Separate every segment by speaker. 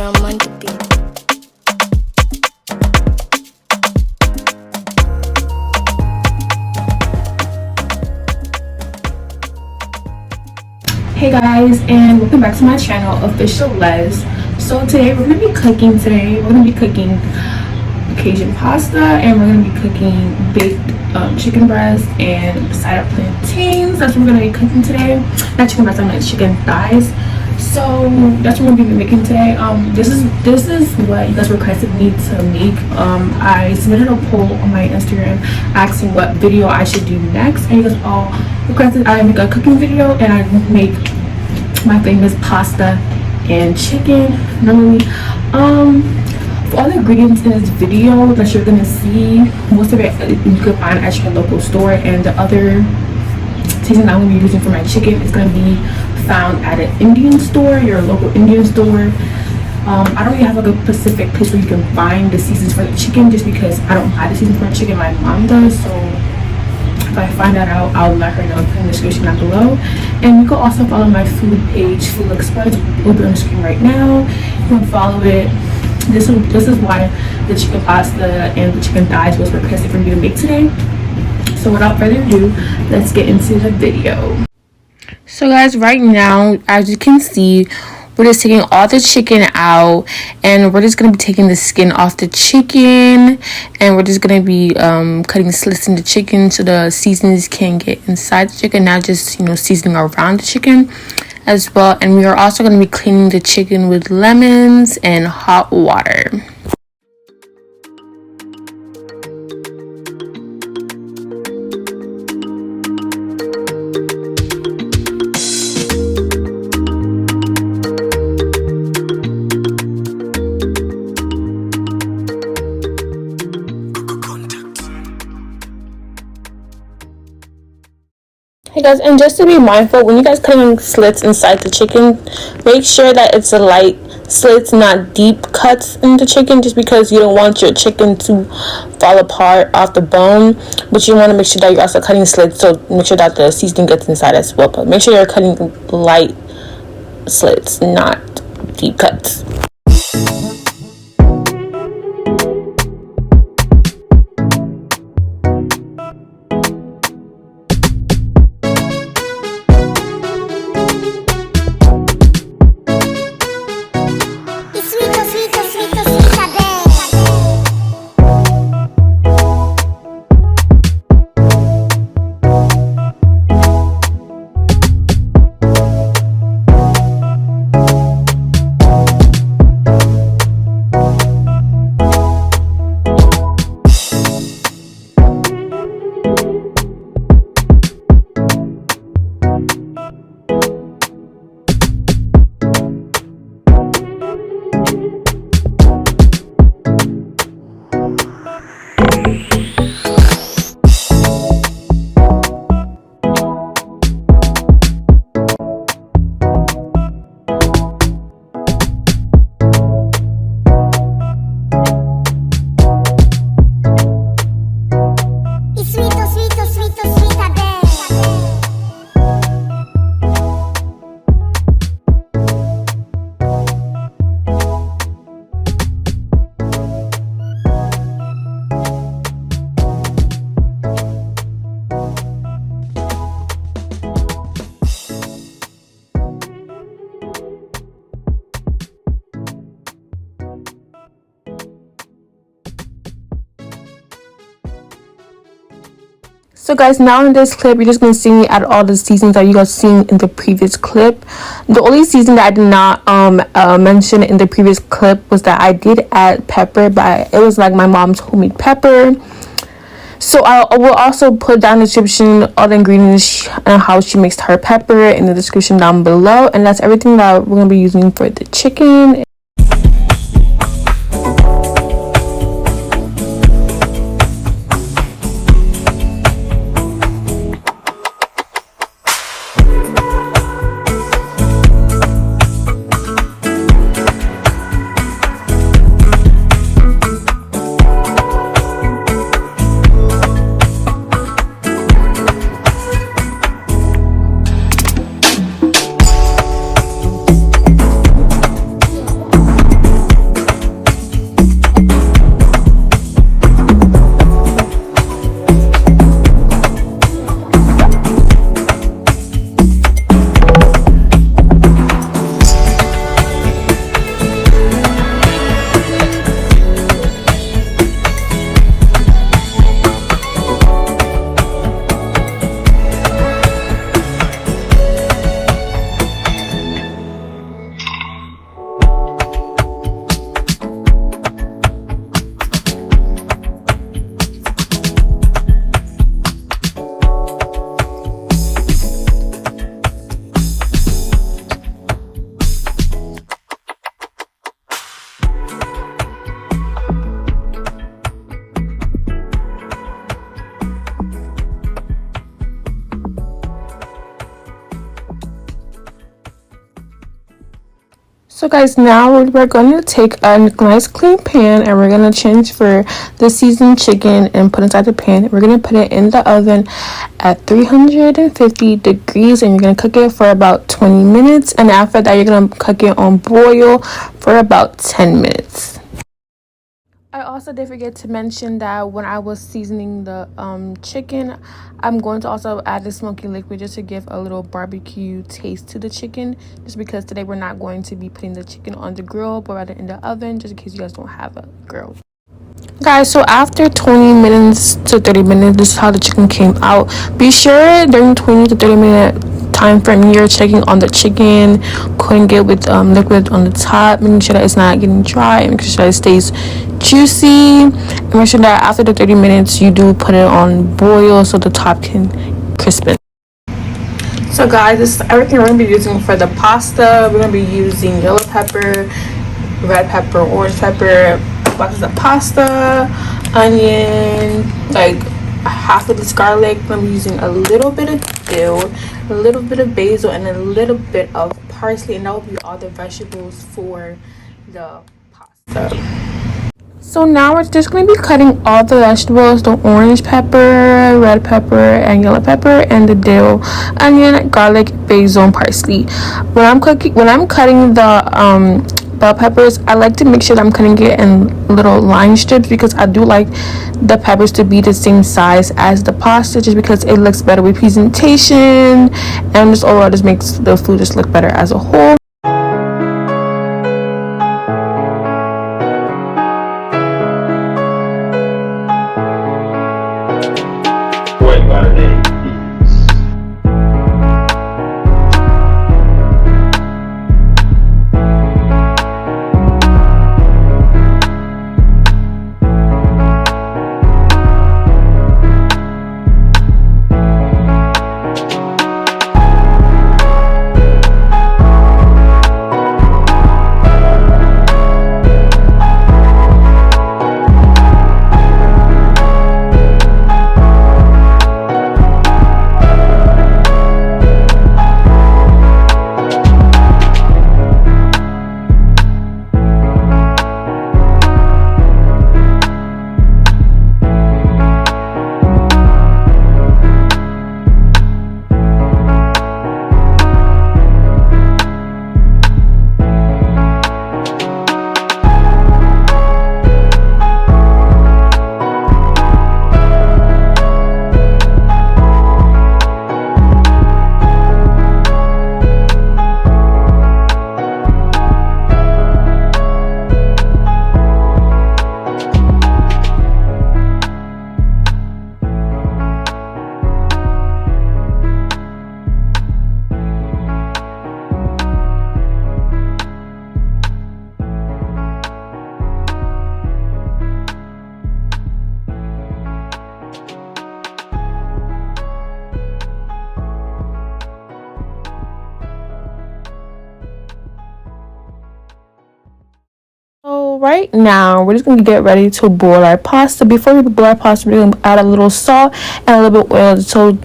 Speaker 1: drum on the beat.
Speaker 2: Hey guys, and welcome back to my channel, OfficaLes. So today we're gonna be cooking. We're gonna be cooking Cajun pasta, and we're gonna be cooking baked chicken breast and side of plantains. That's what we're gonna be cooking today. Not chicken breast, I meant chicken thighs. So that's what we're gonna be making today. This is what you guys requested me to make. I submitted a poll on my Instagram asking what video I should do next, and you guys all requested I make a cooking video and I make my famous pasta and chicken normally. For all the ingredients in this video that you're gonna see, most of it you can find at your local store, and the other seasoning I'm gonna be using for my chicken is gonna be found at an Indian store, your local Indian store. I don't really have like a specific place where you can find the seasons for the chicken, just because I don't buy the seasons for the chicken, my mom does. So if I find that out, I'll let her know in the description down below. And you can also follow my food page, Food Express, will be on the screen right now. You can follow it. This is why the chicken pasta and the chicken thighs was requested for me to make today. So without further ado, let's get into the video. So guys, right now, as you can see, we're just taking all the chicken out, and we're just going to be taking the skin off the chicken, and we're just going to be cutting slits in the chicken so the seasonings can get inside the chicken, not just, you know, seasoning around the chicken as well. And we are also going to be cleaning the chicken with lemons and hot water. Hey guys, and just to be mindful, when you guys cutting slits inside the chicken, make sure that it's a light slits, not deep cuts in the chicken, just because you don't want your chicken to fall apart off the bone, but you want to make sure that you're also cutting slits, so make sure that the seasoning gets inside as well. But make sure you're cutting light slits, not deep cuts. So guys, now in this clip, you're just going to see me add all the seasons that you guys seen in the previous clip. The only season that I did not mention in the previous clip was that I did add pepper, but it was like my mom's homemade pepper. So I will also put down in the description all the ingredients and how she makes her pepper in the description down below. And that's everything that we're going to be using for the chicken. So guys, now we're going to take a nice clean pan and we're going to transfer the seasoned chicken and put it inside the pan. We're going to put it in the oven at 350 degrees and you're going to cook it for about 20 minutes. And after that, you're going to cook it on boil for about 10 minutes. I also did forget to mention that when I was seasoning the chicken, I'm going to also add the smoky liquid just to give a little barbecue taste to the chicken, just because today we're not going to be putting the chicken on the grill but rather in the oven, just in case you guys don't have a grill. Guys, so after 20 minutes to 30 minutes, this is how the chicken came out. Be sure during 20 to 30 minute time frame you're checking on the chicken, coating it with liquid on the top, making sure that it's not getting dry, and making sure that it stays juicy, and make sure that after the 30 minutes you do put it on boil so the top can crispen. So guys, this is everything we're going to be using for the pasta. We're going to be using yellow pepper, red pepper, orange pepper, boxes of pasta, onion, like half of this garlic. I'm using a little bit of dill, a little bit of basil, and a little bit of parsley, and that will be all the vegetables for the pasta. So now we're just going to be cutting all the vegetables: the orange pepper, red pepper, and yellow pepper, and the dill, onion, garlic, basil, and parsley. When I'm cutting the bell peppers, I like to make sure that I'm cutting it in little line strips, because I do like the peppers to be the same size as the pasta, just because it looks better with presentation, and just overall just makes the food just look better as a whole. Right now we're just gonna get ready to boil our pasta. Before we boil our pasta, we're gonna add a little salt and a little bit of oil,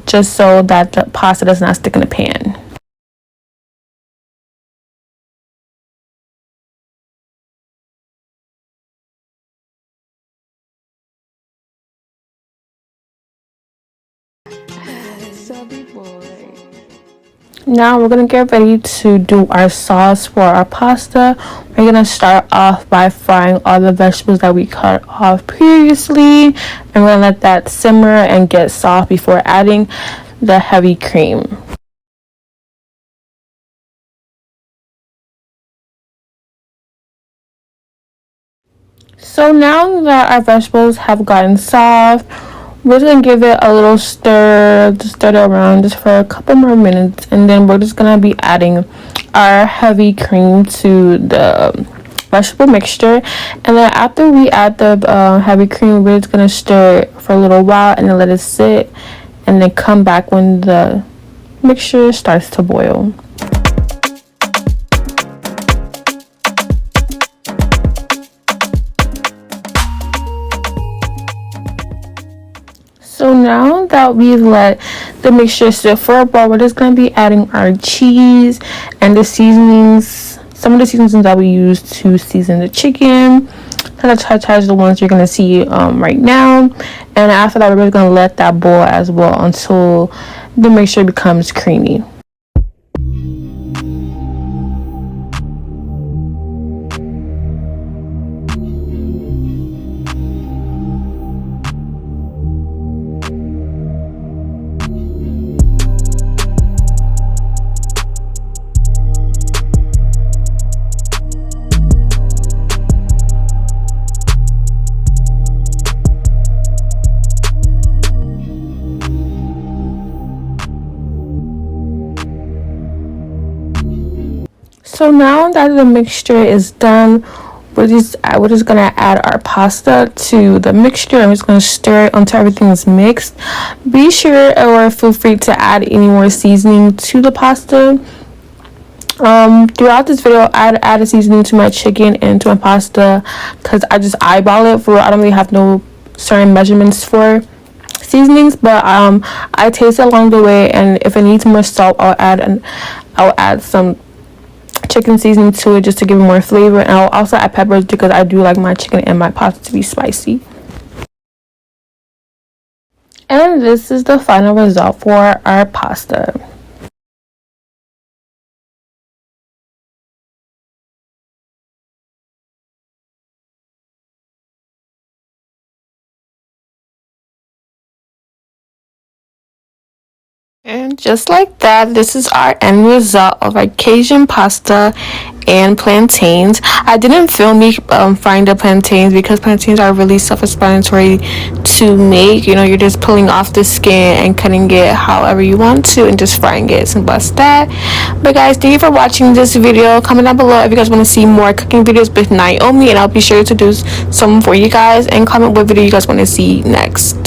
Speaker 2: just so that the pasta does not stick in the pan. Now we're gonna get ready to do our sauce for our pasta. We're gonna start off by frying all the vegetables that we cut off previously, and we're gonna let that simmer and get soft before adding the heavy cream. So now that our vegetables have gotten soft, we're just gonna give it a little stir, just stir it around just for a couple more minutes, and then we're just gonna be adding our heavy cream to the vegetable mixture. And then after we add the heavy cream, we're just gonna stir it for a little while and then let it sit, and then come back when the mixture starts to boil. So now that we've let the mixture sit for a while, we're just going to be adding our cheese and the seasonings some of the seasonings that we use to season the chicken. Kind of touch the ones you're gonna see right now, and after that we're just gonna let that boil as well until the mixture becomes creamy. So now that the mixture is done, we're just gonna add our pasta to the mixture. I'm just gonna stir it until everything is mixed. Be sure or feel free to add any more seasoning to the pasta. Throughout this video, I add a seasoning to my chicken and to my pasta because I just eyeball it. For I don't really have no certain measurements for seasonings, but I taste it along the way, and if it needs more salt, I'll add some chicken seasoning to it just to give it more flavor, and I'll also add peppers because I do like my chicken and my pasta to be spicy. And this is the final result for our pasta. And just like that, this is our end result of our Cajun pasta and plantains. I didn't film me frying the plantains because plantains are really self-explanatory to make. You know, you're just pulling off the skin and cutting it however you want to and just frying it. Simple as that. But guys, thank you for watching this video. Comment down below if you guys want to see more cooking videos with Naomi, and I'll be sure to do some for you guys, and comment what video you guys want to see next.